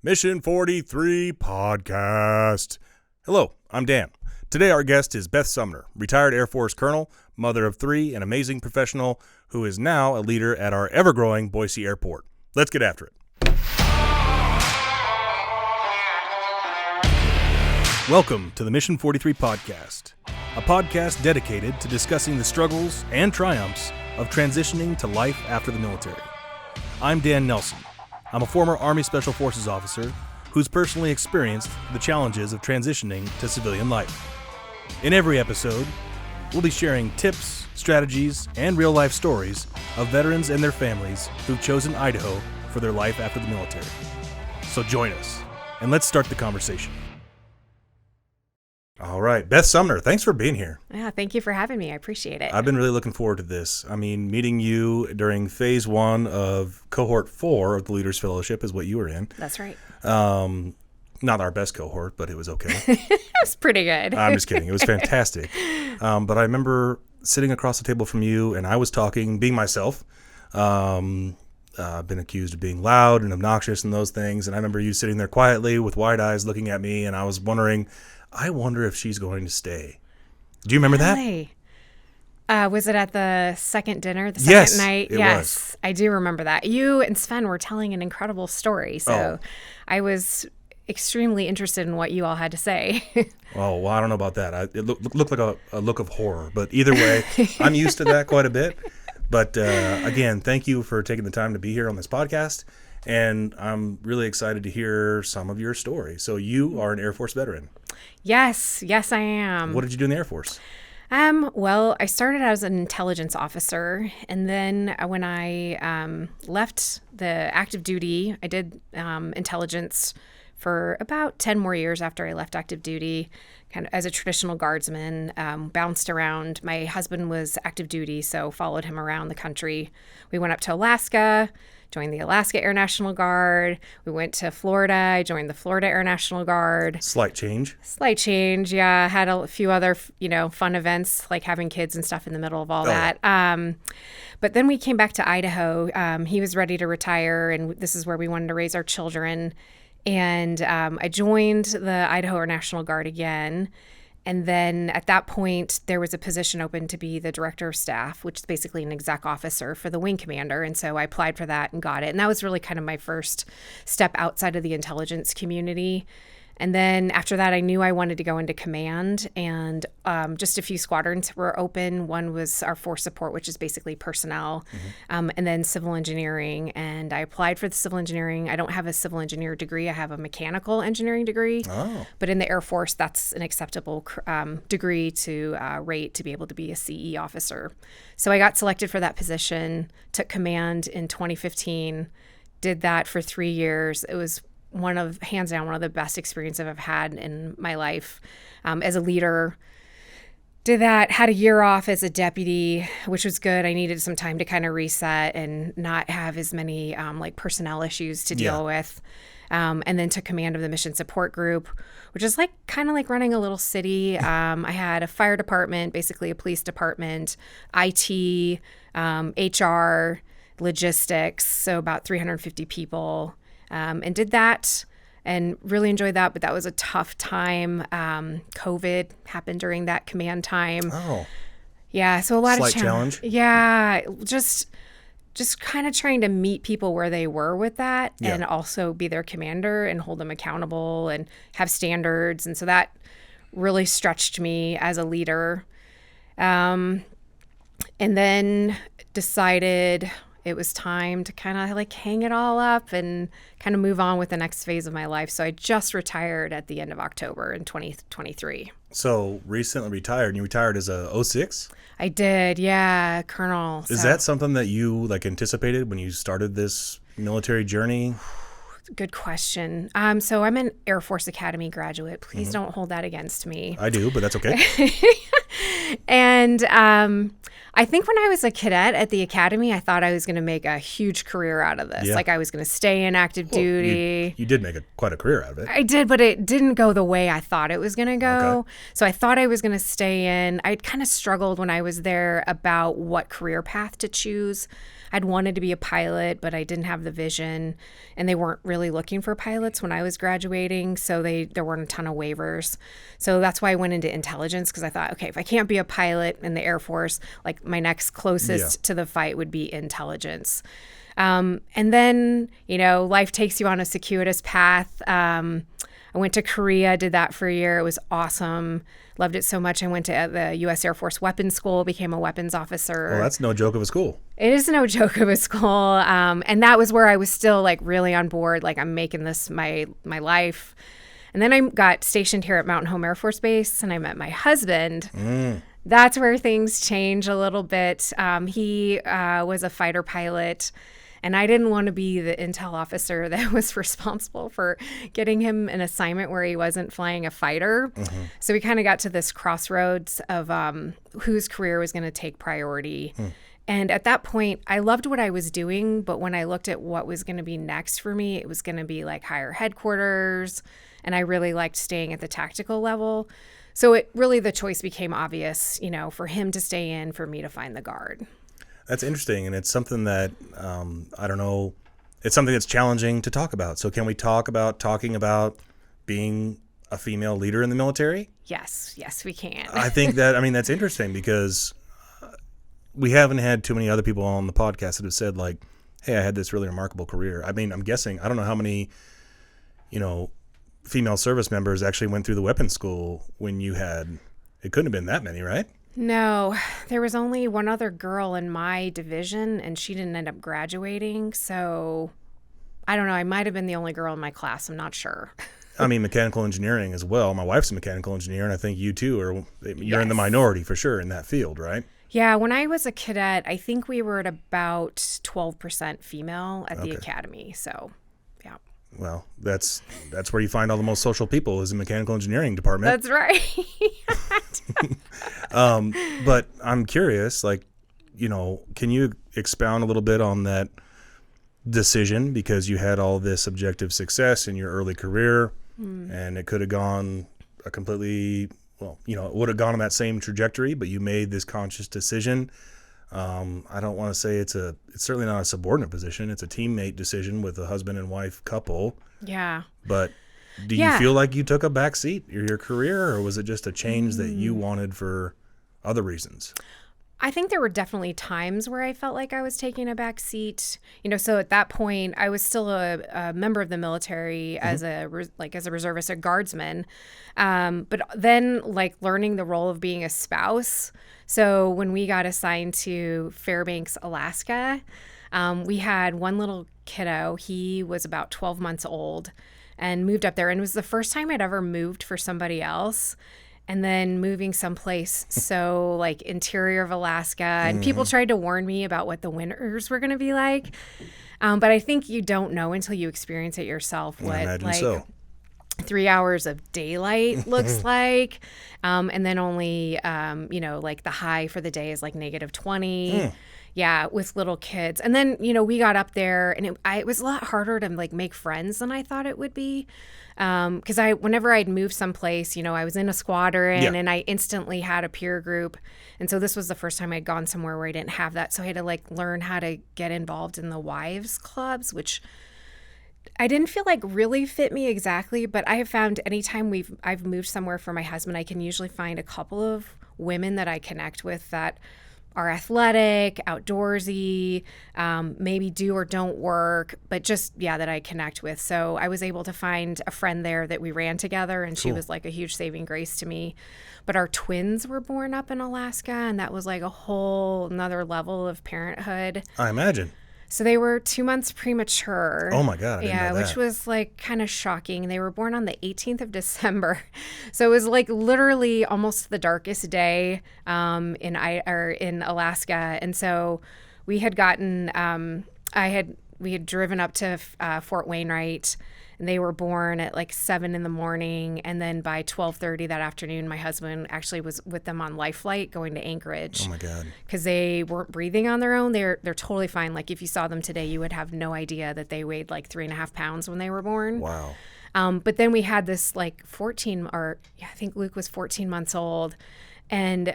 Mission43 Podcast. Hello, I'm Dan. Today our guest is Beth Sumner, retired Air Force colonel, mother of three, an amazing professional who is now a leader at our ever-growing Boise Airport. Let's get after it. Welcome to the Mission43 Podcast, a podcast dedicated to discussing the struggles and triumphs of transitioning to life after the military. I'm Dan Nelson. I'm a former Army Special Forces officer who's personally experienced the challenges of transitioning to civilian life. In every episode, we'll be sharing tips, strategies, and real-life stories of veterans and their families who've chosen Idaho for their life after the military. So join us, and let's start the conversation. All right, Beth Sumner, thanks for being here. Yeah, thank you for having me. I appreciate it. I've been really looking forward to this. I mean, meeting you during phase 1 of cohort 4 of the Leaders Fellowship is what you were in. That's right. Not our best cohort, but it was okay. It was pretty good. I'm just kidding. It was fantastic. But I remember sitting across the table from you, and I was talking, being myself. I've been accused of being loud and obnoxious and those things. And I remember you sitting there quietly with wide eyes looking at me, and I was wondering, I wonder if she's going to stay. Do you remember really? That? Was it at the second dinner, the second night? Yes, I do remember that. You and Sven were telling an incredible story, so I was extremely interested in what you all had to say. Well, I don't know about that. It looked like a look of horror, but either way, I'm used to that quite a bit. But again, thank you for taking the time to be here on this podcast, and I'm really excited to hear some of your story. So you are an Air Force veteran. Yes, I am. What did you do in the Air Force? Well, I started as an intelligence officer, and then when I left the active duty, I did intelligence for about 10 more years after I left active duty, kind of as a traditional guardsman, bounced around. My husband was active duty, so followed him around the country. We went up to Alaska, joined the Alaska Air National Guard. We went to Florida. I joined the Florida Air National Guard. Slight change, yeah. Had a few other, fun events, like having kids and stuff in the middle of all that. But then we came back to Idaho. He was ready to retire, and this is where we wanted to raise our children. And I joined the Idaho Air National Guard again. And then at that point, there was a position open to be the director of staff, which is basically an exec officer for the wing commander. And so I applied for that and got it. And that was really kind of my first step outside of the intelligence community. And then after that, I knew I wanted to go into command, and just a few squadrons were open. One was our force support, which is basically personnel, and then civil engineering. And I applied for the civil engineering. I don't have a civil engineer degree. I have a mechanical engineering degree. But in the Air Force, that's an acceptable degree to rate to be able to be a CE officer. So I got selected for that position, took command in 2015, did that for 3 years. It was hands down, one of the best experiences I've had in my life as a leader. Did that, had a year off as a deputy, which was good. I needed some time to kind of reset and not have as many personnel issues to deal with. And then took command of the mission support group, which is kind of like running a little city. I had a fire department, basically a police department, IT, HR, logistics, so about 350 people. And did that and really enjoyed that, but that was a tough time. COVID happened during that command time. Yeah, so a lot Slight of challenge. Yeah, just kind of trying to meet people where they were with that, and also be their commander and hold them accountable and have standards. And so that really stretched me as a leader. And then decided it was time to kind of hang it all up and kind of move on with the next phase of my life. So I just retired at the end of October in 2023. So recently retired, and you retired as a 06? I did, yeah, colonel. Is that something that you anticipated when you started this military journey? Good question. So I'm an Air Force Academy graduate. Please don't hold that against me. I do, but that's okay. And I think when I was a cadet at the academy, I thought I was going to make a huge career out of this. Yeah. I was going to stay in active duty. You did make quite a career out of it. I did, but it didn't go the way I thought it was going to go. Okay. So I thought I was going to stay in. I kind of struggled when I was there about what career path to choose. I'd wanted to be a pilot, but I didn't have the vision, and they weren't really looking for pilots when I was graduating. So there weren't a ton of waivers. So that's why I went into intelligence, because I thought, okay, if I can't be a pilot in the Air Force, like my next closest to the fight would be intelligence. And then, life takes you on a circuitous path. I went to Korea, did that for a year. It was awesome. Loved it so much. I went to the U.S. Air Force Weapons School, became a weapons officer. Well, that's no joke of a school. It is no joke of a school. And that was where I was still like really on board. Like, I'm making this my life. And then I got stationed here at Mountain Home Air Force Base, and I met my husband. That's where things change a little bit. He was a fighter pilot. And I didn't want to be the intel officer that was responsible for getting him an assignment where he wasn't flying a fighter. So we kind of got to this crossroads of whose career was going to take priority. And at that point, I loved what I was doing. But when I looked at what was going to be next for me, it was going to be like higher headquarters. And I really liked staying at the tactical level. So the choice became obvious, for him to stay in, for me to find the guard. That's interesting, and it's something that, I don't know, it's something that's challenging to talk about. So can we talking about being a female leader in the military? Yes, we can. I think that's interesting, because we haven't had too many other people on the podcast that have said, like, hey, I had this really remarkable career. I mean, I'm guessing, I don't know how many, female service members actually went through the weapons school when you had, it couldn't have been that many, right? No, there was only one other girl in my division, and she didn't end up graduating. So I don't know. I might have been the only girl in my class. I'm not sure. I mean, mechanical engineering as well. My wife's a mechanical engineer, and I think you too you're in the minority for sure in that field, right? Yeah. When I was a cadet, I think we were at about 12% female at the academy. So, yeah. Well, that's where you find all the most social people, is the mechanical engineering department. That's right. But I'm curious, like, can you expound a little bit on that decision? Because you had all this objective success in your early career, and it could have gone a completely, it would have gone on that same trajectory, but you made this conscious decision. I don't want to say it's certainly not a subordinate position. It's a teammate decision with a husband and wife couple. Yeah. But do you feel like you took a back seat in your career, or was it just a change that you wanted for other reasons? I think there were definitely times where I felt like I was taking a back seat. So at that point, I was still a member of the military as a reservist, a guardsman. But then, like, learning the role of being a spouse. So when we got assigned to Fairbanks, Alaska, we had one little kiddo. He was about 12 months old and moved up there. And it was the first time I'd ever moved for somebody else. And then moving someplace so like interior of Alaska. And people tried to warn me about what the winters were going to be like. But I think you don't know until you experience it yourself what 3 hours of daylight looks like. And then only, like the high for the day is like -20. Yeah, with little kids. And then, we got up there, and it was a lot harder to like make friends than I thought it would be. Because whenever I'd moved someplace, I was in a squadron and I instantly had a peer group. And so this was the first time I'd gone somewhere where I didn't have that. So I had to like learn how to get involved in the wives clubs, which I didn't feel like really fit me exactly. But I have found anytime I've moved somewhere for my husband, I can usually find a couple of women that I connect with that are athletic, outdoorsy, maybe do or don't work, but just, that I connect with. So I was able to find a friend there that we ran together, and she was like a huge saving grace to me. But our twins were born up in Alaska, and that was like a whole another level of parenthood. I imagine. So they were 2 months premature. Oh my God. I didn't know that. Which was like kind of shocking. They were born on the 18th of December. So it was like literally almost the darkest day in Alaska. And so we had gotten, we had driven up to Fort Wainwright, and they were born at like 7 a.m. And then by 12:30 that afternoon, my husband actually was with them on life flight going to Anchorage. Oh my God. Because they weren't breathing on their own. They're totally fine. Like if you saw them today, you would have no idea that they weighed like 3.5 pounds when they were born. Wow. But then we had this like I think Luke was 14 months old. And,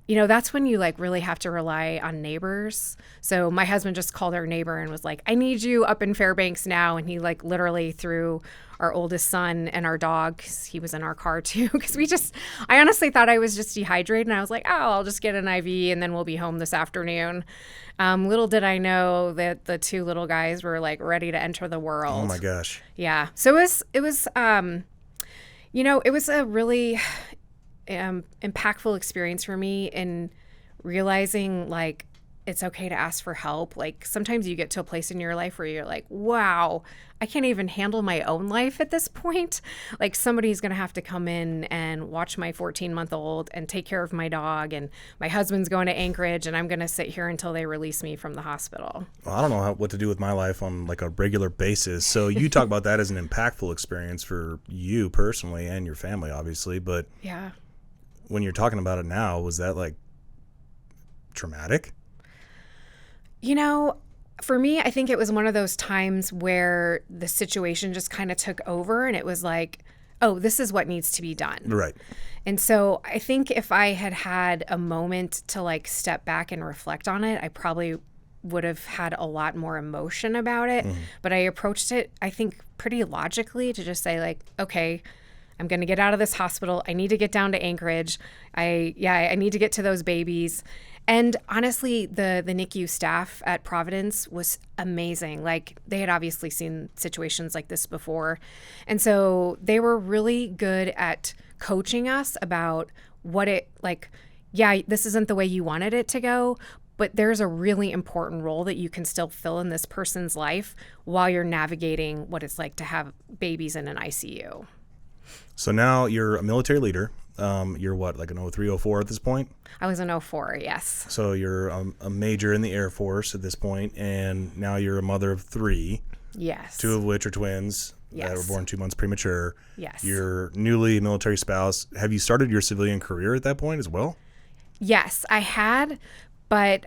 that's when you like really have to rely on neighbors. So my husband just called our neighbor and was like, I need you up in Fairbanks now. And he like literally threw our oldest son and our dog, 'cause he was in our car too. Cause I honestly thought I was just dehydrated, and I was like, oh, I'll just get an IV and then we'll be home this afternoon. Little did I know that the two little guys were like ready to enter the world. Oh my gosh. Yeah. So it was a really impactful experience for me in realizing like it's okay to ask for help. Like sometimes you get to a place in your life where you're like, wow, I can't even handle my own life at this point. Like somebody's going to have to come in and watch my 14-month-old and take care of my dog, and my husband's going to Anchorage, and I'm going to sit here until they release me from the hospital. Well, I don't know what to do with my life on like a regular basis. So you talk about that as an impactful experience for you personally and your family, obviously. But yeah, when you're talking about it now, was that like traumatic? For me, I think it was one of those times where the situation just kind of took over, and it was like, oh, this is what needs to be done. Right. And so I think if I had had a moment to like step back and reflect on it, I probably would have had a lot more emotion about it. Mm-hmm. But I approached it, I think, pretty logically to just say like, okay, I'm going to get out of this hospital. I need to get down to Anchorage. I need to get to those babies. And honestly, the NICU staff at Providence was amazing. Like they had obviously seen situations like this before. And so they were really good at coaching us about what it like, this isn't the way you wanted it to go, but there's a really important role that you can still fill in this person's life while you're navigating what it's like to have babies in an ICU. So now you're a military leader. You're what, like an 03, 04 at this point? I was an 04, yes. So you're a major in the Air Force at this point, and now you're a mother of 3. Yes. 2 of which are twins that were born 2 months premature. Yes. Your newly military spouse. Have you started your civilian career at that point as well? Yes, I had, but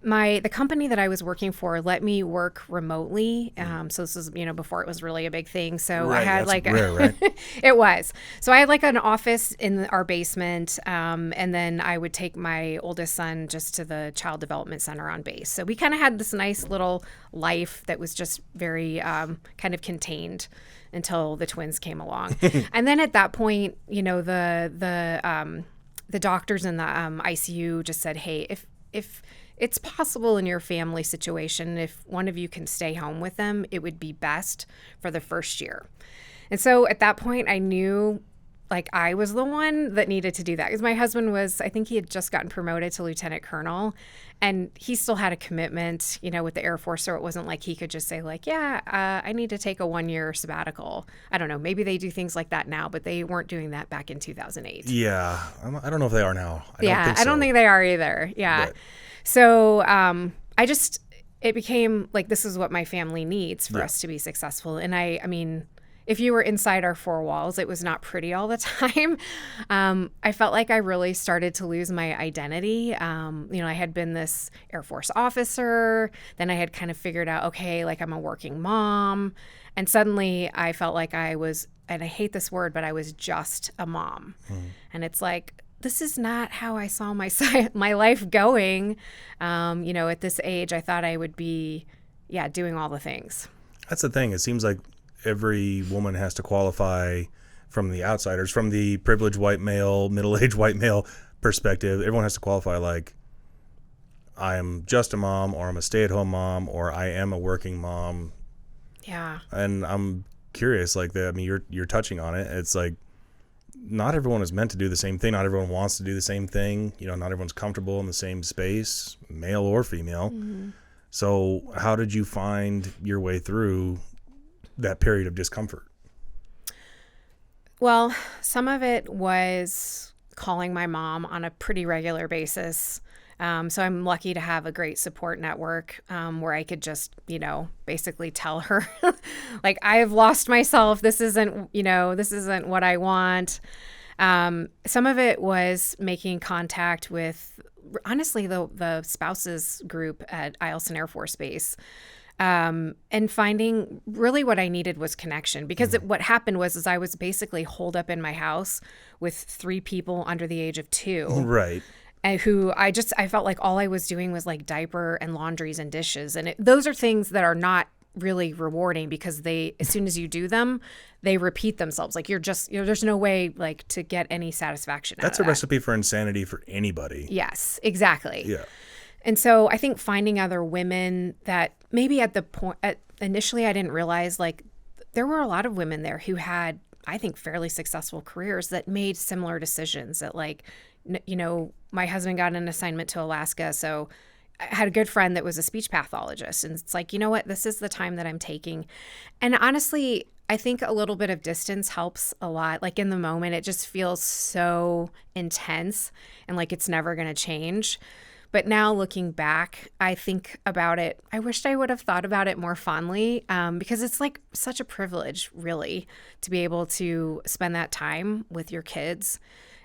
the company that I was working for let me work remotely. So this was, before it was really a big thing. So right, I had that's rare, right? It was. So I had like an office in our basement. And then I would take my oldest son just to the child development center on base. So we kind of had this nice little life that was just very kind of contained until the twins came along. And then at that point, the doctors in the ICU just said, hey, if it's possible in your family situation, if one of you can stay home with them, it would be best for the first year. And so at that point, I knew like I was the one that needed to do that, because my husband I think he had just gotten promoted to lieutenant colonel, and he still had a commitment, with the Air Force. So it wasn't like he could just say like, I need to take a 1-year sabbatical. I don't know. Maybe they do things like that now, but they weren't doing that back in 2008. Yeah. I don't know if they are now. I don't think they are either. Yeah. But. So it became like, this is what my family needs for us to be successful. And I mean, if you were inside our 4 walls, it was not pretty all the time. I felt like I really started to lose my identity. I had been this Air Force officer. Then I had kind of figured out, okay, like I'm a working mom. And suddenly I felt like I was, and I hate this word, but I was just a mom. And it's like, this is not how I saw my life going. At this age, I thought I would be, doing all the things. That's the thing. It seems like every woman has to qualify from the outsiders, from the privileged white male, middle-aged white male perspective. Everyone has to qualify like, I am just a mom, or I'm a stay-at-home mom, or I am a working mom. Yeah. And I'm curious, like that. I mean, you're touching on it. It's like, not everyone is meant to do the same thing. Not everyone wants to do the same thing. Not everyone's comfortable in the same space, male or female. Mm-hmm. So how did you find your way through that period of discomfort? Well, some of it was calling my mom on a pretty regular basis. So I'm lucky to have a great support network where I could just, basically tell her, like, I've lost myself. This isn't what I want. Some of it was making contact with, honestly, the spouses group at Eielson Air Force Base. And finding really what I needed was connection, because what happened was I was basically holed up in my house with 3 people under the age of 2. Right. And who I felt like all I was doing was like diaper and laundries and dishes. And those are things that are not really rewarding, because as soon as you do them, they repeat themselves. Like there's no way like to get any satisfaction out of that. That's a recipe for insanity for anybody. Yes, exactly. Yeah. And so I think finding other women that maybe initially I didn't realize, like there were a lot of women there who had, I think, fairly successful careers that made similar decisions. That like, my husband got an assignment to Alaska, so I had a good friend that was a speech pathologist, and it's like, you know what, this is the time that I'm taking. And honestly, I think a little bit of distance helps a lot. Like in the moment, it just feels so intense and like it's never going to change. But now looking back, I think about it. I wished I would have thought about it more fondly, because it's like such a privilege, really, to be able to spend that time with your kids,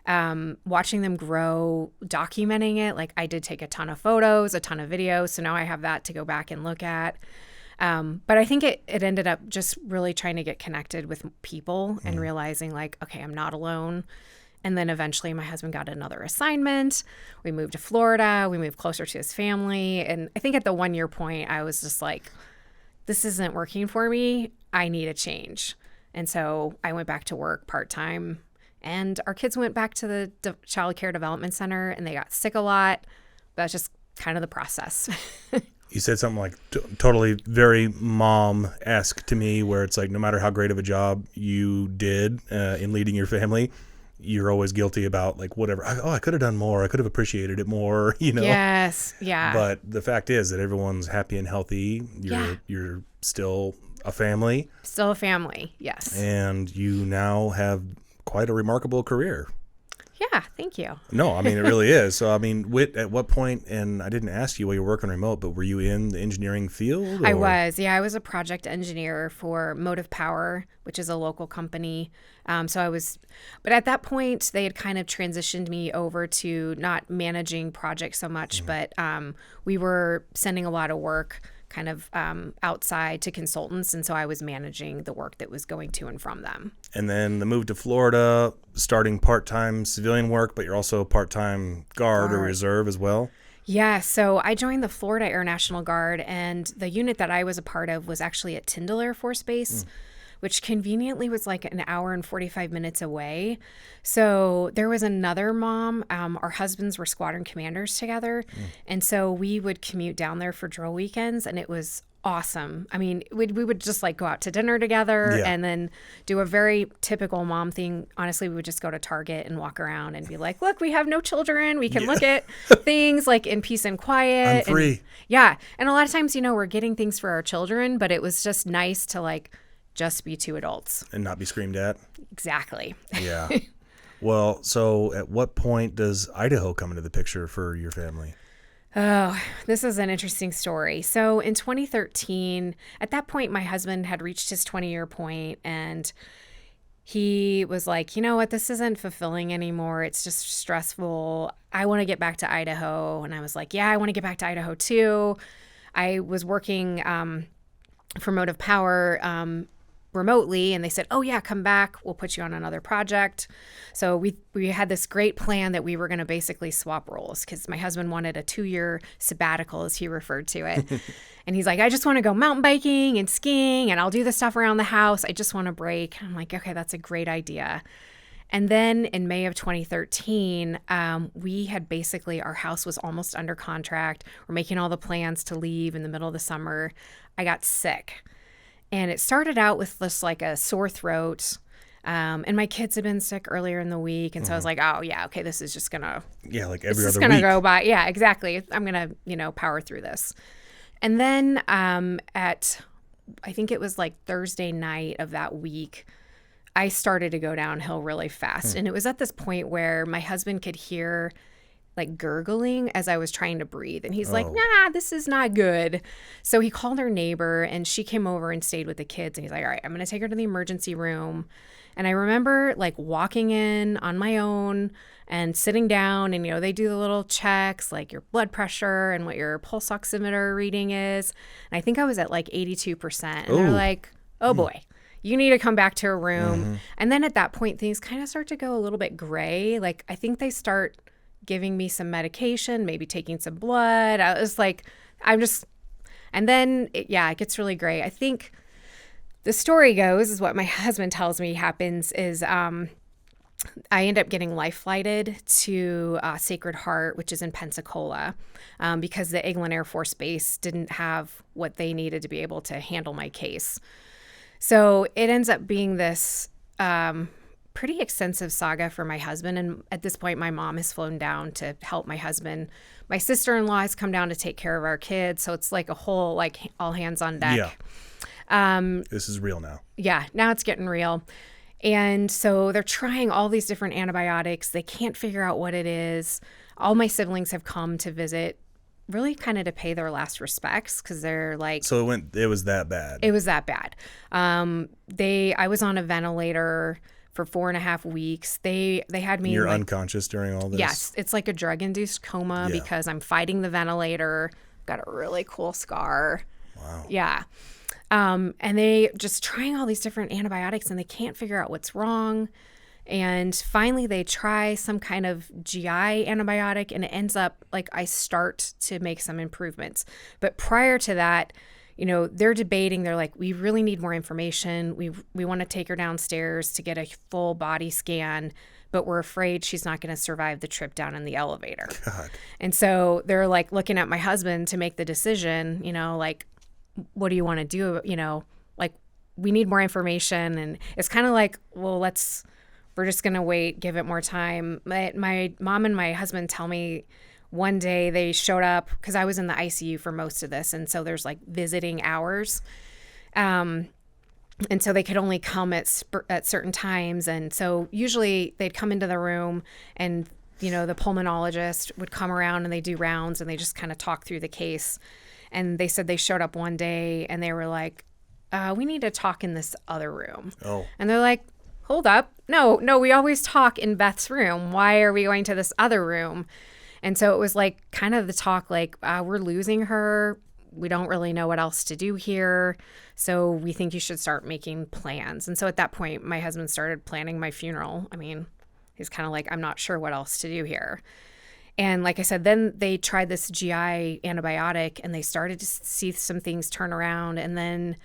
watching them grow, documenting it. Like I did take a ton of photos, a ton of videos. So now I have that to go back and look at. But I think it ended up just really trying to get connected with people and realizing like, okay, I'm not alone. And then eventually my husband got another assignment. We moved to Florida. We moved closer to his family. And I think at the 1-year point, I was just like, this isn't working for me. I need a change. And so I went back to work part-time. And our kids went back to the child care development center, and they got sick a lot. That's just kind of the process. You said something like totally very mom-esque to me, where it's like no matter how great of a job you did in leading your family, you're always guilty about like whatever. I could have done more. I could have appreciated it more, Yes. Yeah. But the fact is that everyone's happy and healthy. You're still a family. Still a family. Yes. And you now have quite a remarkable career. Yeah. Thank you. No, I mean, it really is. So, I mean, at what point, and I didn't ask you while you were working remote, but were you in the engineering field? Or? I was. Yeah, I was a project engineer for Motive Power, which is a local company. But at that point, they had kind of transitioned me over to not managing projects so much, but we were sending a lot of work kind of outside to consultants. And so I was managing the work that was going to and from them. And then the move to Florida, starting part-time civilian work, but you're also part-time guard or reserve as well? Yeah, so I joined the Florida Air National Guard, and the unit that I was a part of was actually at Tyndall Air Force Base, which conveniently was like an hour and 45 minutes away. So there was another mom. Our husbands were squadron commanders together. And so we would commute down there for drill weekends, and it was awesome. I mean, we would just like go out to dinner together and then do a very typical mom thing. Honestly, we would just go to Target and walk around and be like, look, we have no children. We can look at things like in peace and quiet. I'm free. And a lot of times, we're getting things for our children, but it was just nice to like just be 2 adults. And not be screamed at. Exactly. Yeah. Well, so at what point does Idaho come into the picture for your family? Oh, this is an interesting story. So in 2013, at that point, my husband had reached his 20-year point, and he was like, you know what, this isn't fulfilling anymore. It's just stressful. I want to get back to Idaho. And I was like, yeah, I want to get back to Idaho too. I was working for Motive Power remotely, and they said, oh yeah, come back, we'll put you on another project. So we had this great plan that we were going to basically swap roles, because my husband wanted a 2-year sabbatical, as he referred to it. And he's like, I just want to go mountain biking and skiing, and I'll do the stuff around the house. I just want a break. I'm like, okay, that's a great idea. And then in May of 2013, we had basically, our house was almost under contract. We're making all the plans to leave in the middle of the summer. I got sick. And it started out with just like a sore throat. And my kids had been sick earlier in the week. And so I was like, oh, yeah, okay, this is just going to. Yeah, like every other week. It's going to go by. Yeah, exactly. I'm going to, power through this. And then I think it was like Thursday night of that week, I started to go downhill really fast. And it was at this point where my husband could hear like gurgling as I was trying to breathe. And he's like, nah, this is not good. So he called our neighbor and she came over and stayed with the kids. And he's like, all right, I'm going to take her to the emergency room. And I remember like walking in on my own and sitting down and, they do the little checks, like your blood pressure and what your pulse oximeter reading is. And I think I was at like 82%. And they're like, oh boy, you need to come back to a room. And then at that point, things kind of start to go a little bit gray. Like I think they start giving me some medication, maybe taking some blood. I was like, and then it gets really gray. I think the story goes, is what my husband tells me happens is I end up getting life flighted to Sacred Heart, which is in Pensacola, because the Eglin Air Force Base didn't have what they needed to be able to handle my case. So it ends up being this pretty extensive saga for my husband. And at this point, my mom has flown down to help my husband. My sister-in-law has come down to take care of our kids. So it's like a whole, like all hands on deck. Yeah. This is real now. Yeah. Now it's getting real. And so they're trying all these different antibiotics. They can't figure out what it is. All my siblings have come to visit, really kind of to pay their last respects, because they're like... So it was that bad. It was that bad. I was on a ventilator for 4.5 weeks. They had me... You're unconscious during all this? Yes. It's like a drug-induced coma because I'm fighting the ventilator. Got a really cool scar. Wow. Yeah. And they just trying all these different antibiotics and they can't figure out what's wrong. And finally they try some kind of GI antibiotic and it ends up like I start to make some improvements. But prior to that, they're debating. They're like, we really need more information. We want to take her downstairs to get a full body scan, but we're afraid she's not going to survive the trip down in the elevator. God. And so they're like looking at my husband to make the decision, like, what do you want to do? Like we need more information. And it's kind of like, well, we're just going to wait, give it more time. My mom and my husband tell me one day they showed up because I was in the ICU for most of this. And so there's like visiting hours. And so they could only come at certain times. And so usually they'd come into the room and, the pulmonologist would come around and they do rounds and they just kind of talk through the case. And they said they showed up one day and they were like, we need to talk in this other room. Oh. And they're like, hold up. No, we always talk in Beth's room. Why are we going to this other room? And so it was like kind of the talk like, we're losing her. We don't really know what else to do here. So we think you should start making plans. And so at that point, my husband started planning my funeral. I mean, he's kind of like, I'm not sure what else to do here. And like I said, then they tried this GI antibiotic and they started to see some things turn around. And then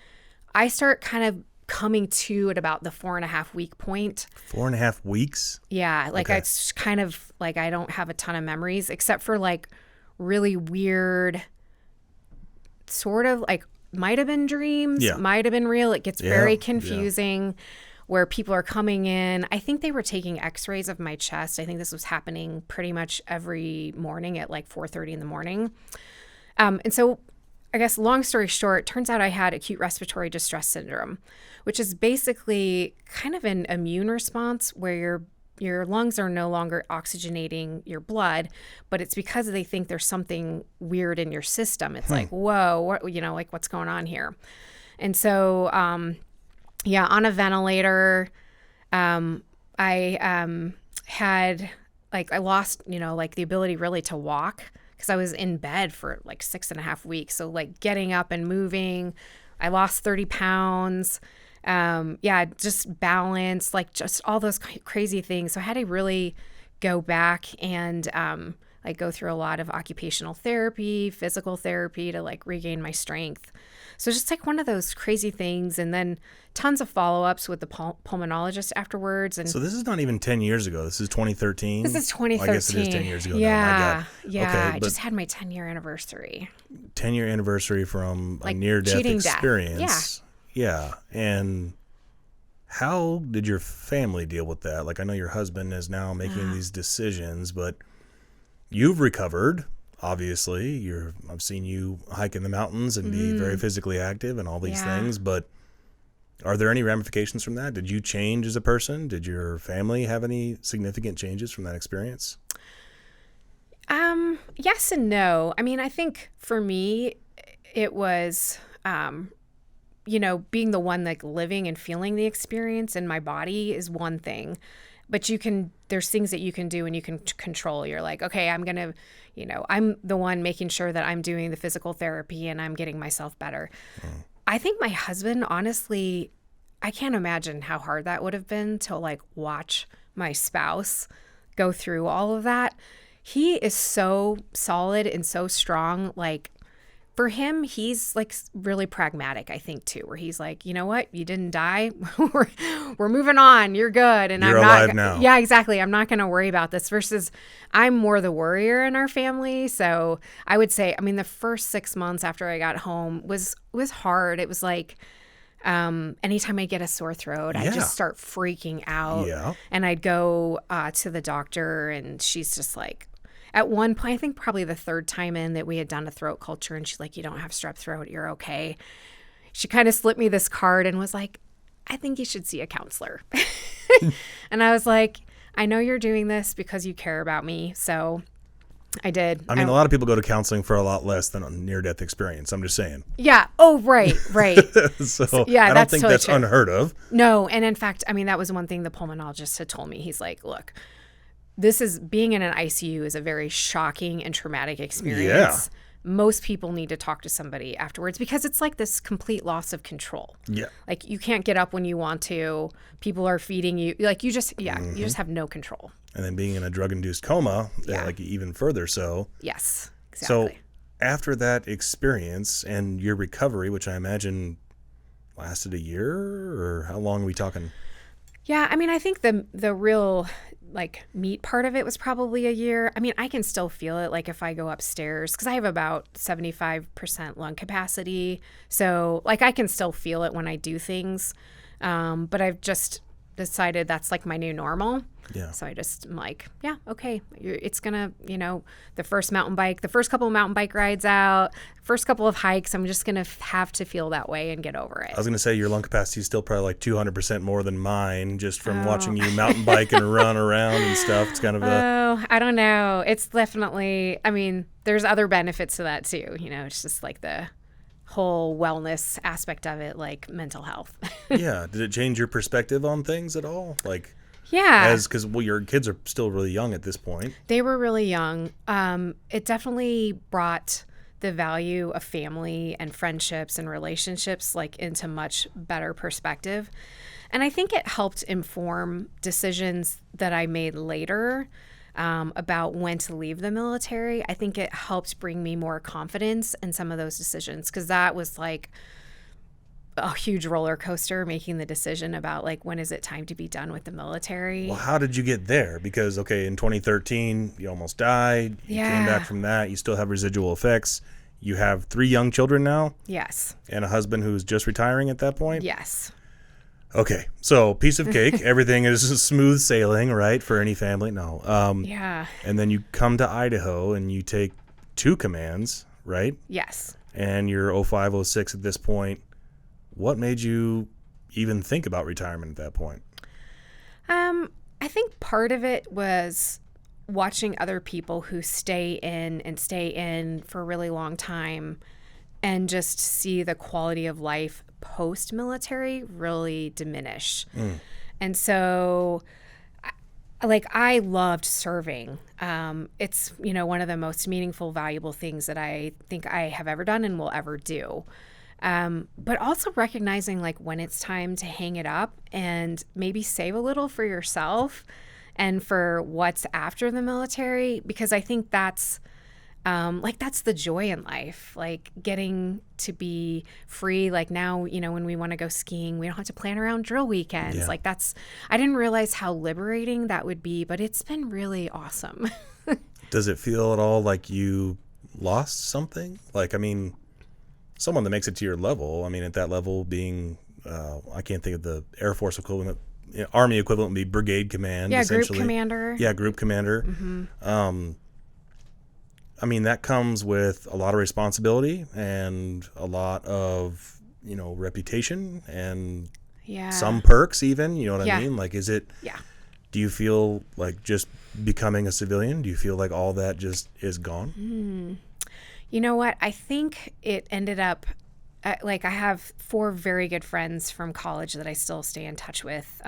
I start kind of coming to at about the 4.5 week point. 4.5 weeks? Yeah. Like okay. It's kind of like I don't have a ton of memories except for like really weird sort of like might have been dreams, might have been real. It gets very confusing. Where people are coming in. I think they were taking x-rays of my chest. I think this was happening pretty much every morning at like 4:30 in the morning. And so I guess long story short, turns out I had acute respiratory distress syndrome, which is basically kind of an immune response where your lungs are no longer oxygenating your blood, but it's because they think there's something weird in your system. It's like, whoa, like what's going on here? And so, on a ventilator, I had like I lost, like the ability really to walk because I was in bed for like 6.5 weeks. So like getting up and moving, I lost 30 pounds. Just balance, like just all those crazy things. So I had to really go back and like go through a lot of occupational therapy, physical therapy to like regain my strength. So just like one of those crazy things, and then tons of follow-ups with the pulmonologist afterwards. And so this is not even 10 years ago. This is 2013? This is 2013. I guess it is 10 years ago. Yeah. Okay, I but just had my 10-year anniversary. 10-year anniversary from like a near-death experience. Death. Yeah. And how did your family deal with that? Like I know your husband is now making these decisions, but you've recovered. Obviously, I've seen you hike in the mountains and be very physically active and all these things, but are there any ramifications from that? Did you change as a person? Did your family have any significant changes from that experience? Yes and no. I mean, I think for me, it was, being the one like living and feeling the experience in my body is one thing, but there's things that you can do and you can control. You're like, okay, I'm the one making sure that I'm doing the physical therapy and I'm getting myself better. I think my husband, honestly, I can't imagine how hard that would have been to like watch my spouse go through all of that. He is so solid and so strong. Like for him, he's like really pragmatic, I think too, where he's like, you know what? You didn't die. we're moving on. You're good. And You're I'm alive not, now. Yeah, exactly. I'm not going to worry about this versus I'm more the worrier in our family. So I would say, I mean, the first 6 months after I got home was hard. It was like, anytime I get a sore throat, I just start freaking out. Yeah. And I'd go to the doctor and she's just like, at one point, I think probably the third time in that we had done a throat culture and she's like, you don't have strep throat, you're okay. She kind of slipped me this card and was like, I think you should see a counselor. And I was like, I know you're doing this because you care about me. So I did. I mean, a lot of people go to counseling for a lot less than a near-death experience. I'm just saying. Yeah. Oh, right. So yeah, I don't think totally that's true. unheard of. No. And in fact, I mean, that was one thing the pulmonologist had told me. He's like, look, being in an ICU is a very shocking and traumatic experience. Yeah. Most people need to talk to somebody afterwards because it's like this complete loss of control. Yeah. Like you can't get up when you want to. People are feeding you. Like you just have no control. And then being in a drug-induced coma, like even further so. Yes, exactly. So after that experience and your recovery, which I imagine lasted a year, or how long are we talking? Yeah, I mean, I think the real like meat part of it was probably a year. I mean, I can still feel it like if I go upstairs because I have about 75% lung capacity. So like I can still feel it when I do things. But I've just decided that's like my new normal. Yeah. So I'm like, yeah, okay. It's going to, the first couple of mountain bike rides out, first couple of hikes, I'm just going to have to feel that way and get over it. I was going to say your lung capacity is still probably like 200% more than mine just from watching you mountain bike and run around and stuff. It's kind of I don't know. It's definitely, I mean, there's other benefits to that too. It's just like the whole wellness aspect of it, like mental health. Yeah. Did it change your perspective on things at all? Like, yeah. Because your kids are still really young at this point. They were really young. It definitely brought the value of family and friendships and relationships like into much better perspective. And I think it helped inform decisions that I made later about when to leave the military. I think it helped bring me more confidence in some of those decisions because that was like a huge roller coaster making the decision about like when is it time to be done with the military. Well, how did you get there? Because in 2013 you almost died. You came back from that. You still have residual effects. You have 3 young children now. Yes. And a husband who's just retiring at that point. Yes. Okay, so piece of cake. Everything is smooth sailing, right, for any family? No. Yeah. And then you come to Idaho and you take 2 commands, right? Yes. And you're 05, 06 at this point. What made you even think about retirement at that point? I think part of it was watching other people who stay in for a really long time and just see the quality of life post-military really diminish. And so I loved serving. It's, one of the most meaningful, valuable things that I think I have ever done and will ever do. But also recognizing like when it's time to hang it up and maybe save a little for yourself and for what's after the military, because I think that's the joy in life, like getting to be free. Like now, when we want to go skiing, we don't have to plan around drill weekends. Yeah. Like I didn't realize how liberating that would be, but it's been really awesome. Does it feel at all like you lost something? Like, I mean, someone that makes it to your level, at that level being, I can't think of the Air Force equivalent, Army equivalent would be brigade command, essentially. Group commander. Yeah, group commander. Mm-hmm. That comes with a lot of responsibility and a lot of, reputation and some perks even, you know what I mean? Like, is it, Do you feel like just becoming a civilian, do you feel like all that just is gone? You know what? I think it ended up like I have 4 very good friends from college that I still stay in touch with.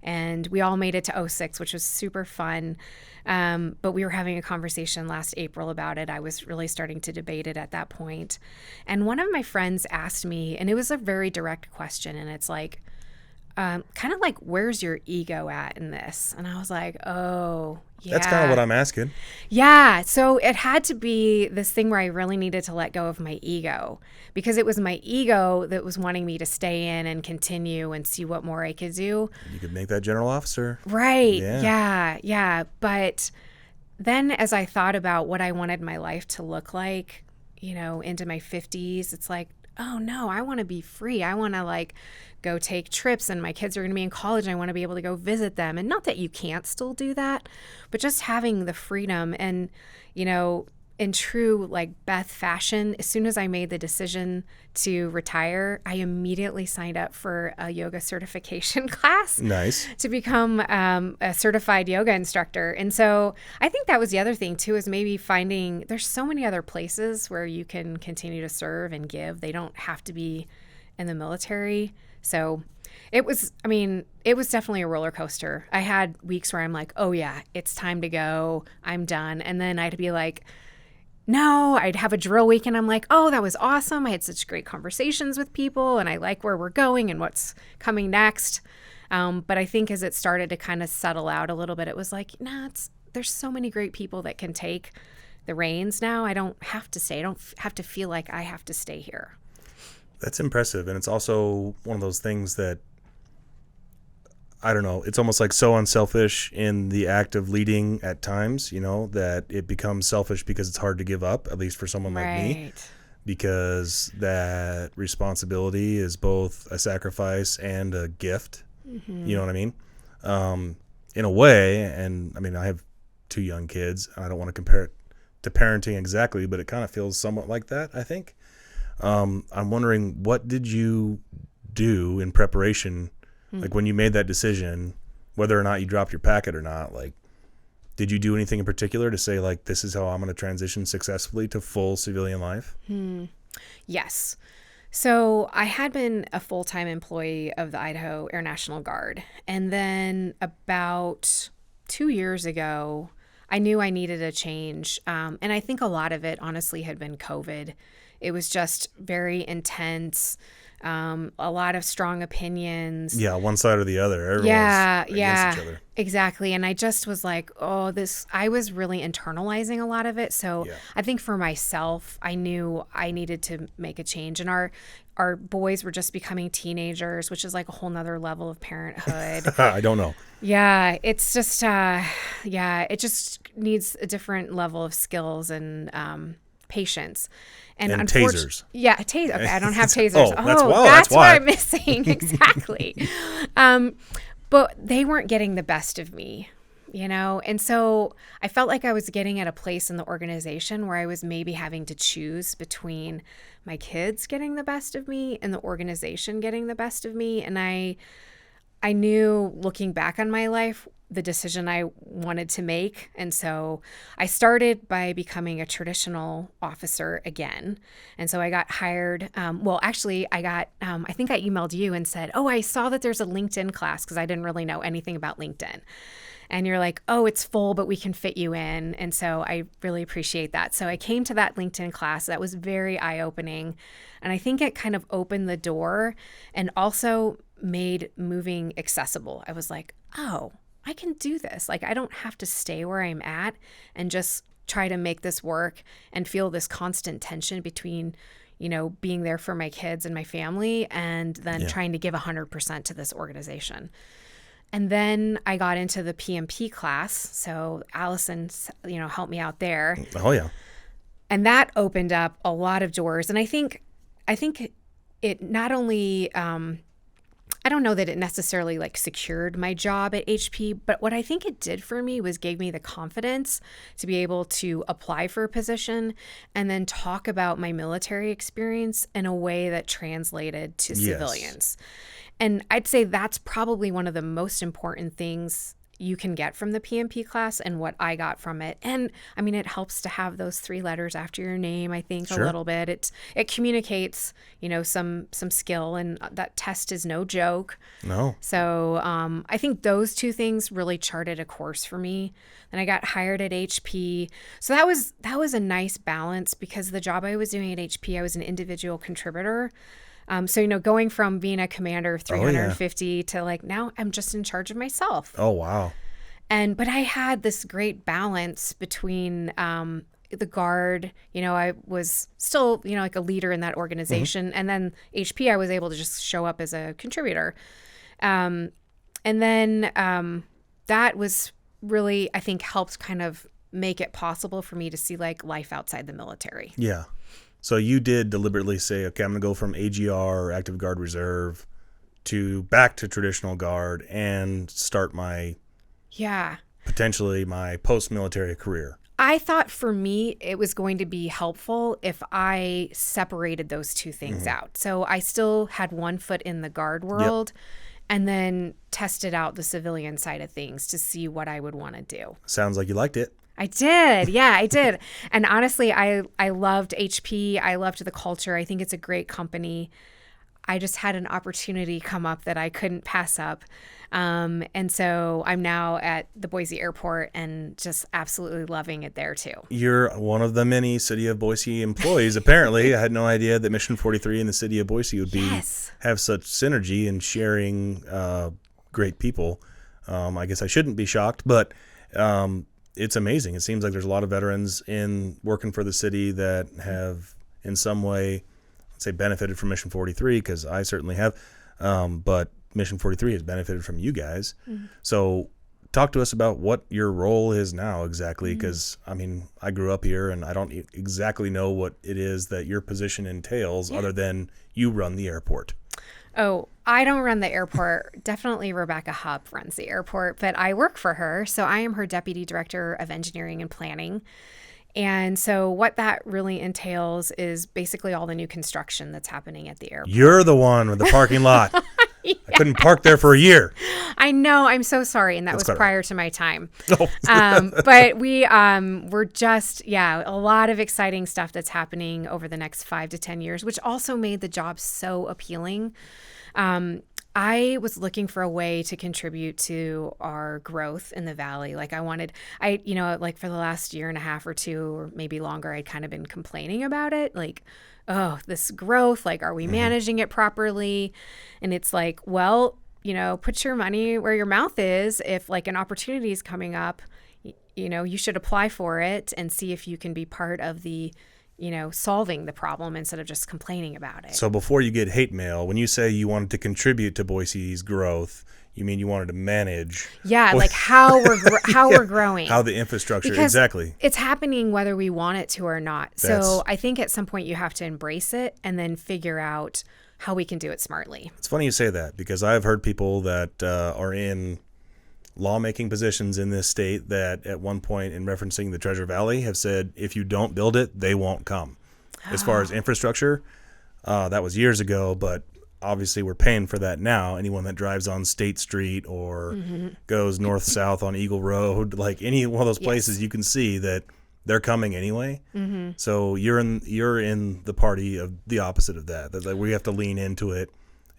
And we all made it to 06, which was super fun. But we were having a conversation last April about it. I was really starting to debate it at that point. And one of my friends asked me, and it was a very direct question, and it's like, kind of like, where's your ego at in this? And I was like, oh, yeah. That's kind of what I'm asking. Yeah. So it had to be this thing where I really needed to let go of my ego, because it was my ego that was wanting me to stay in and continue and see what more I could do. You could make that general officer. Right. Yeah. But then as I thought about what I wanted my life to look like, into my 50s, it's like, oh no, I want to be free. I want to like go take trips, and my kids are going to be in college, and I want to be able to go visit them. And not that you can't still do that, but just having the freedom. And, in true like Beth fashion, as soon as I made the decision to retire, I immediately signed up for a yoga certification class. Nice. To become a certified yoga instructor. And so I think that was the other thing too, is maybe finding there's so many other places where you can continue to serve and give. They don't have to be in the military. So it was definitely a roller coaster. I had weeks where I'm like, oh yeah, it's time to go. I'm done. And then I'd be like, no, I'd have a drill week and I'm like, oh, that was awesome. I had such great conversations with people, and I like where we're going and what's coming next. But I think as it started to kind of settle out a little bit, it was like, there's so many great people that can take the reins now. I don't have to stay. I don't have to feel like I have to stay here. That's impressive. And it's also one of those things that, I don't know, it's almost like so unselfish in the act of leading at times, that it becomes selfish because it's hard to give up, at least for someone like me, because that responsibility is both a sacrifice and a gift. Mm-hmm. You know what I mean? In a way, and I mean, I have 2 young kids. I don't want to compare it to parenting exactly, but it kind of feels somewhat like that, I think. I'm wondering, what did you do in preparation? Like when you made that decision, whether or not you dropped your packet or not, like, did you do anything in particular to say, like, this is how I'm going to transition successfully to full civilian life? Yes. So I had been a full-time employee of the Idaho Air National Guard. And then about 2 years ago, I knew I needed a change. And I think a lot of it, honestly, had been COVID. It was just very intense. A lot of strong opinions. Yeah, one side or the other. Everyone's against each other. Exactly. And I just was like, I was really internalizing a lot of it. So I think for myself, I knew I needed to make a change. And our boys were just becoming teenagers, which is like a whole nother level of parenthood. I don't know. Yeah, it's just, it just needs a different level of skills and patience. And tasers. Yeah, Okay, I don't have tasers. That's what I'm missing. Exactly. But they weren't getting the best of me, And so I felt like I was getting at a place in the organization where I was maybe having to choose between my kids getting the best of me and the organization getting the best of me. And I knew, looking back on my life, the decision I wanted to make. And so I started by becoming a traditional officer again. And so I got hired. I think I emailed you and said, I saw that there's a LinkedIn class, because I didn't really know anything about LinkedIn. And you're like, it's full, but we can fit you in. And so I really appreciate that. So I came to that LinkedIn class. That was very eye-opening. And I think it kind of opened the door and also made moving accessible. I was like, I can do this. Like, I don't have to stay where I'm at and just try to make this work and feel this constant tension between, being there for my kids and my family and then trying to give 100% to this organization. And then I got into the PMP class. So Allison, helped me out there. Oh, yeah. And that opened up a lot of doors. And I think it not only, I don't know that it necessarily secured my job at HP, but what I think it did for me was gave me the confidence to be able to apply for a position and then talk about my military experience in a way that translated to civilians. And I'd say that's probably one of the most important things you can get from the PMP class and what I got from it. And I mean, it helps to have those 3 letters after your name, I think, a little bit. It communicates, some skill, and that test is no joke. No. So I think those 2 things really charted a course for me. Then I got hired at HP. So that was a nice balance, because the job I was doing at HP, I was an individual contributor. So, going from being a commander of 350 to like now I'm just in charge of myself. Oh, wow. But I had this great balance between the Guard. I was still, like a leader in that organization. And then HP, I was able to just show up as a contributor. And then that was really, I think, helped kind of make it possible for me to see like life outside the military. Yeah. So you did deliberately say, okay, I'm going to go from AGR, Active Guard Reserve, back to traditional Guard and start potentially my post-military career. I thought for me, it was going to be helpful if I separated those 2 things out. So I still had one foot in the Guard world and then tested out the civilian side of things to see what I would want to do. Sounds like you liked it. I did. Yeah, I did. And honestly, I loved HP. I loved the culture. I think it's a great company. I just had an opportunity come up that I couldn't pass up. And so I'm now at the Boise Airport and just absolutely loving it there too. You're one of the many City of Boise employees, apparently. I had no idea that Mission43 and the City of Boise would have such synergy in sharing great people. I guess I shouldn't be shocked, but it's amazing. It seems like there's a lot of veterans in working for the city that have in some way, let's say, benefited from Mission43, because I certainly have, but Mission43 has benefited from you guys. So talk to us about what your role is now exactly, because I mean, I grew up here and I don't exactly know what it is that your position entails other than you run the airport. Oh, I don't run the airport. Definitely Rebecca Hupp runs the airport, but I work for her. So I am her Deputy Director of Engineering and Planning. And so what that really entails is basically all the new construction that's happening at the airport. You're the one with the parking lot. I couldn't park there for a year. I know. I'm so sorry. And that was prior to my time. Oh. But we're just, a lot of exciting stuff that's happening over the next 5 to 10 years, which also made the job so appealing. I was looking for a way to contribute to our growth in the Valley. Like like for the last year and a half or 2 or maybe longer, I'd kind of been complaining about it. Like, oh, this growth, like, are we managing it properly? And it's like, well, put your money where your mouth is. If like an opportunity is coming up, you should apply for it and see if you can be part of the solving the problem instead of just complaining about it. So before you get hate mail, when you say you wanted to contribute to Boise's growth, you mean you wanted to manage? Yeah, like how we're growing. How the infrastructure, because exactly. It's happening whether we want it to or not. So I think at some point you have to embrace it and then figure out how we can do it smartly. It's funny you say that, because I've heard people that are in lawmaking positions in this state that at one point in referencing the Treasure Valley have said, if you don't build it, they won't come. As far as infrastructure, that was years ago, but obviously we're paying for that now. Anyone that drives on State Street or goes north-south on Eagle Road, like any one of those places, you can see that they're coming anyway. So you're in the party of the opposite of that like we have to lean into it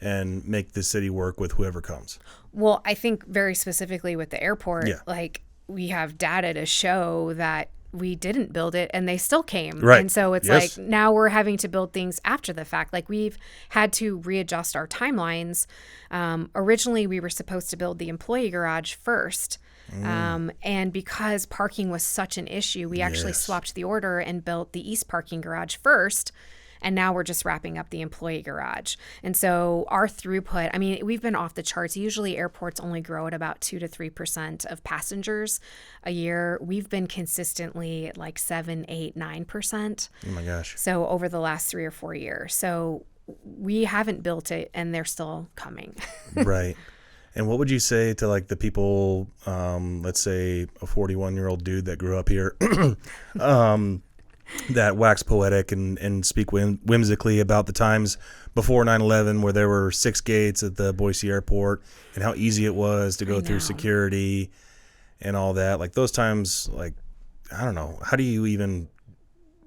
and make the city work with whoever comes. Well, I think very specifically with the airport, like we have data to show that we didn't build it and they still came. Right. And so it's like now we're having to build things after the fact. Like we've had to readjust our timelines. Originally, we were supposed to build the employee garage first. And because parking was such an issue, we actually swapped the order and built the east parking garage first. And now we're just wrapping up the employee garage. And so our throughput, I mean, we've been off the charts. Usually airports only grow at about 2 to 3% of passengers a year. We've been consistently at like 7, 8, 9%. Oh my gosh. So over the last 3 or 4 years. So we haven't built it and they're still coming. Right. And what would you say to like the people, let's say a 41-year-old dude that grew up here, that wax poetic and speak whimsically about the times before 9/11 where there were 6 gates at the Boise Airport and how easy it was to go through security and all that. Like those times, like, I don't know, how do you even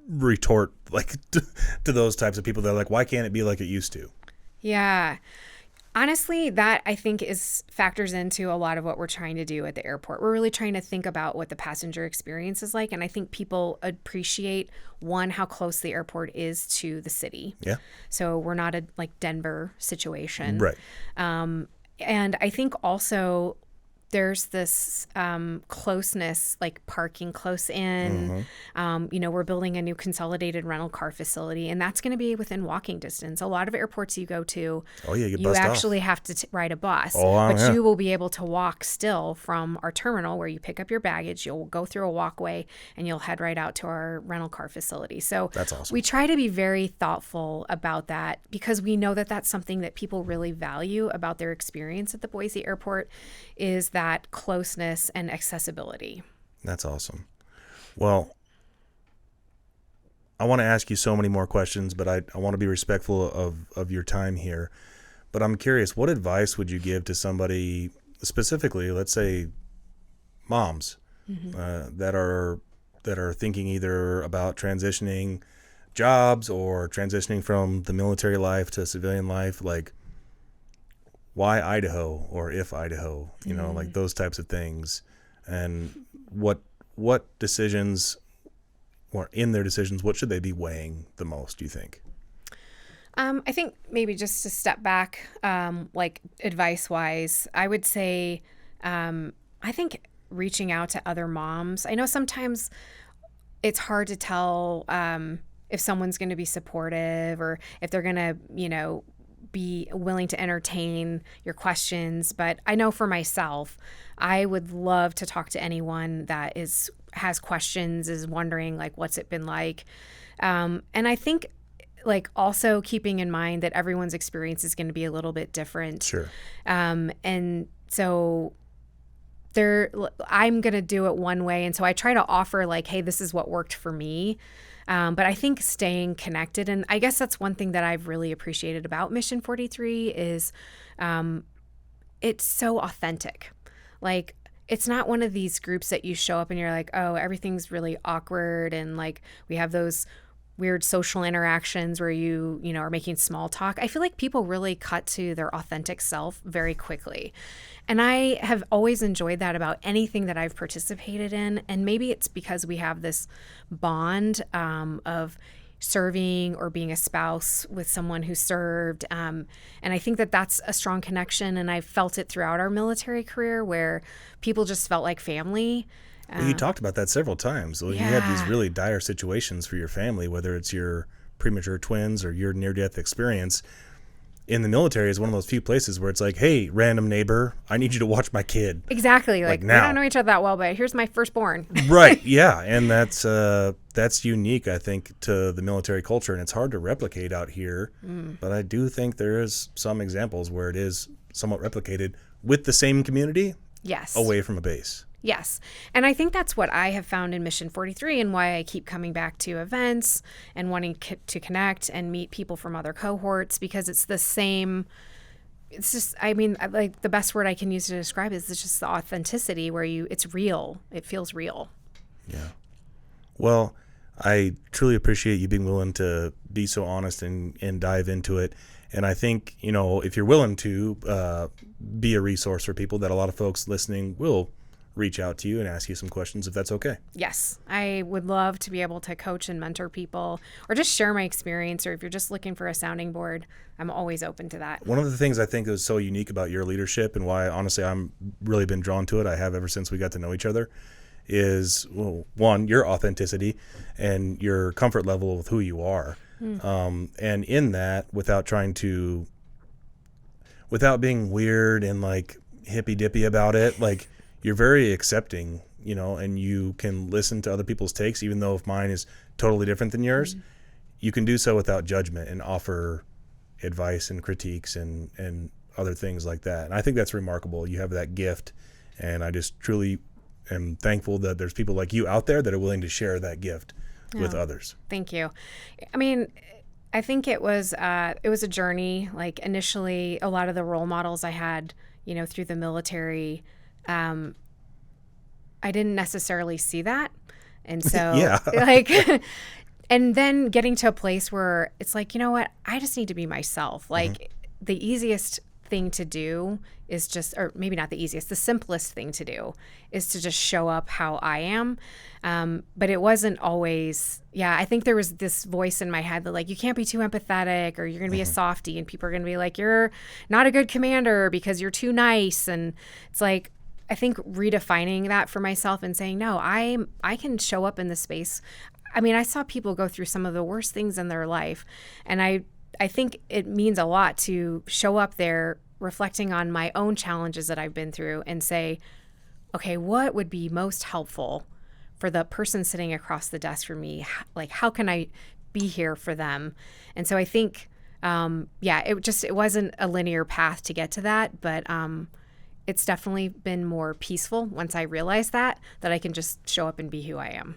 retort like to those types of people that are like, why can't it be like it used to? Yeah. Honestly, that I think factors into a lot of what we're trying to do at the airport. We're really trying to think about what the passenger experience is like. And I think people appreciate, one, how close the airport is to the city. Yeah. So we're not a like Denver situation. Right. And I think also there's this closeness, like parking close in. We're building a new consolidated rental car facility, and that's going to be within walking distance. A lot of airports you go to, you actually have to ride a bus, but you will be able to walk still from our terminal where you pick up your baggage. You'll go through a walkway, and you'll head right out to our rental car facility. So that's awesome. We try to be very thoughtful about that because we know that that's something that people really value about their experience at the Boise Airport is that closeness and accessibility. That's awesome. Well, I want to ask you so many more questions, but I want to be respectful of your time here. But I'm curious, what advice would you give to somebody, specifically, let's say moms, that are thinking either about transitioning jobs or transitioning from the military life to civilian life, like, why Idaho or if Idaho, like those types of things, and what decisions, or in their decisions, what should they be weighing the most, do you think? I think maybe just to step back, like advice wise, I would say, I think reaching out to other moms. I know sometimes it's hard to tell if someone's going to be supportive or if they're going to, be willing to entertain your questions. But I know for myself, I would love to talk to anyone that has questions, is wondering like, what's it been like? And I think like also keeping in mind that everyone's experience is going to be a little bit different. Sure. And so I'm going to do it one way. And so I try to offer like, hey, this is what worked for me. But I think staying connected, and I guess that's one thing that I've really appreciated about Mission 43 is it's so authentic. Like, it's not one of these groups that you show up and you're like, oh, everything's really awkward and like we have those weird social interactions where you are making small talk. I feel like people really cut to their authentic self very quickly. And I have always enjoyed that about anything that I've participated in. And maybe it's because we have this bond of serving or being a spouse with someone who served. And I think that that's a strong connection. And I've felt it throughout our military career where people just felt like family. Well, you talked about that several times. You had these really dire situations for your family, whether it's your premature twins or your near-death experience. In the military is one of those few places where it's like, hey, random neighbor, I need you to watch my kid. Exactly. Like we don't know each other that well, but here's my firstborn. Right. Yeah. And that's unique, I think, to the military culture. And it's hard to replicate out here. But I do think there is some examples where it is somewhat replicated with the same community. Yes. Away from a base. Yes. And I think that's what I have found in Mission 43 and why I keep coming back to events and wanting to connect and meet people from other cohorts, because it's the same. It's just, I mean, like the best word I can use to describe it is it's just the authenticity where it's real. It feels real. Yeah. Well, I truly appreciate you being willing to be so honest and dive into it. And I think, if you're willing to be a resource for people, that a lot of folks listening will reach out to you and ask you some questions, if that's okay. Yes. I would love to be able to coach and mentor people or just share my experience, or if you're just looking for a sounding board, I'm always open to that. One of the things I think is so unique about your leadership and why, honestly, I'm really been drawn to it, I have ever since we got to know each other, is, well, one, your authenticity and your comfort level with who you are. And in that, without being weird and like hippy dippy about it, like, you're very accepting, and you can listen to other people's takes, even though if mine is totally different than yours, you can do so without judgment and offer advice and critiques and other things like that. And I think that's remarkable. You have that gift, and I just truly am thankful that there's people like you out there that are willing to share that gift with others. Thank you. I mean, I think it was a journey. Like initially, a lot of the role models I had, through the military, I didn't necessarily see that. And so and then getting to a place where it's like, you know what, I just need to be myself. Like the easiest thing to do is just, or maybe not the easiest, the simplest thing to do is to just show up how I am. But it wasn't always, I think there was this voice in my head that like, you can't be too empathetic or you're going to be a softie and people are going to be like, you're not a good commander because you're too nice. And it's like, I think redefining that for myself and saying, no, I can show up in this space. I mean, I saw people go through some of the worst things in their life. And I think it means a lot to show up there reflecting on my own challenges that I've been through and say, okay, what would be most helpful for the person sitting across the desk from me? Like, how can I be here for them? And so I think, it wasn't a linear path to get to that, but it's definitely been more peaceful once I realized that I can just show up and be who I am.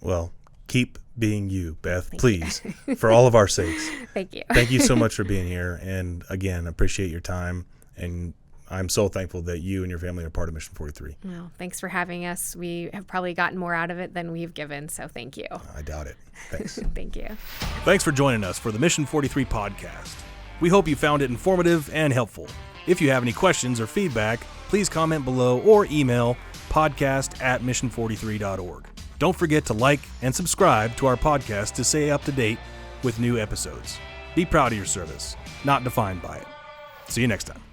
Well, keep being you, Beth, please, for all of our sakes. Thank you. Thank you so much for being here. And again, appreciate your time. And I'm so thankful that you and your family are part of Mission 43. Well, thanks for having us. We have probably gotten more out of it than we've given. So thank you. I doubt it. Thanks. Thank you. Thanks for joining us for the Mission 43 podcast. We hope you found it informative and helpful. If you have any questions or feedback, please comment below or email podcast@mission43.org. Don't forget to like and subscribe to our podcast to stay up to date with new episodes. Be proud of your service, not defined by it. See you next time.